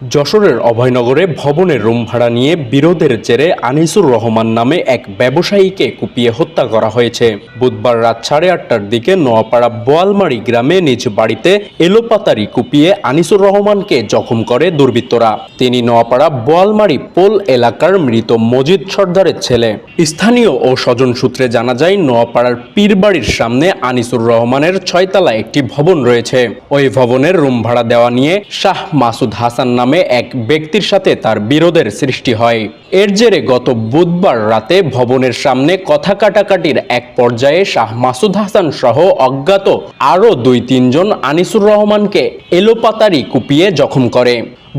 যশোরের অভয়নগরে ভবনের রুম ভাড়া নিয়ে বিরোধের জেরে আনিসুর রহমান নামে এক ব্যবসায়ীকে কুপিয়ে হত্যা করা হয়েছে। বুধবার রাত 8:30টার দিকে নোয়াপাড়া বোয়ালমারী গ্রামে নিজ বাড়িতে এলোপাতাড়ি কুপিয়ে আনিসুর রহমানকে জখম করে দুর্বৃত্তরা। তিনি নোয়াপাড়া বোয়ালমারী পোল এলাকার মৃত মজিদ সর্দারের ছেলে। স্থানীয় ও স্বজন সূত্রে জানা যায়, নোয়াপাড়ার পীরবাড়ির সামনে আনিসুর রহমানের 6তলা একটি ভবন রয়েছে। ওই ভবনের রুম ভাড়া দেওয়া নিয়ে শাহ মাসুদ হাসান নামে এক ব্যক্তির সাথে তার বিরোধের সৃষ্টি হয়। এর জেরে গত বুধবার রাতে ভবনের সামনে কথা কাটাকাটির এক পর্যায়ে শাহ মাসুদ হাসান সহ অজ্ঞাত আরও 2-3 জন আনিসুর রহমানকে এলোপাতাড়ি কুপিয়ে জখম করে।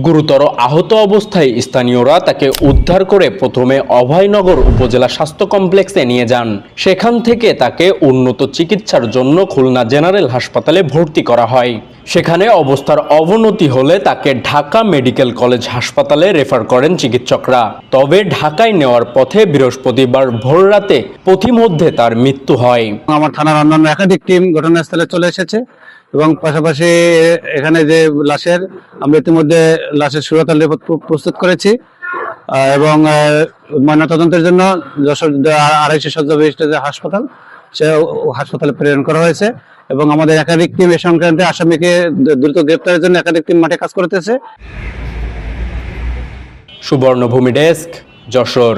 গুরুতর আহত অবস্থায় স্থানীয়রা তাকে উদ্ধার করে প্রথমে অভয়নগর উপজেলা স্বাস্থ্য কমপ্লেক্সে নিয়ে যান। সেখান থেকে তাকে উন্নত চিকিৎসার জন্য খুলনা জেনারেল হাসপাতালে ভর্তি করা হয়। সেখানে অবস্থার অবনতি হলে তাকে ঢাকা মেডিকেল কলেজ হাসপাতালে রেফার করেন চিকিৎসকরা। তবে ঢাকায় নেওয়ার পথে বৃহস্পতিবার ভোররাতে পথিমধ্যে তার মৃত্যু হয়। আমার থানার অন্যান্য একাধিক টিম ঘটনাস্থলে চলে এসেছে এবং পাশাপাশি এখানে যে আমরা ইতিমধ্যে লাশের সুরতাল রিপোর্ট প্রস্তুত করেছি এবং ময়নাতদন্তের জন্য যশোর 250 শয্যা বিশিষ্ট যে হাসপাতাল, সে হাসপাতালে প্রেরণ করা হয়েছে এবং আমাদের একাধিক টিম এ সংক্রান্তে আসামিকে দ্রুত গ্রেপ্তারের জন্য একাধিক টিম মাঠে কাজ করতেছে। সুবর্ণভূমি ডেস্ক, যশোর।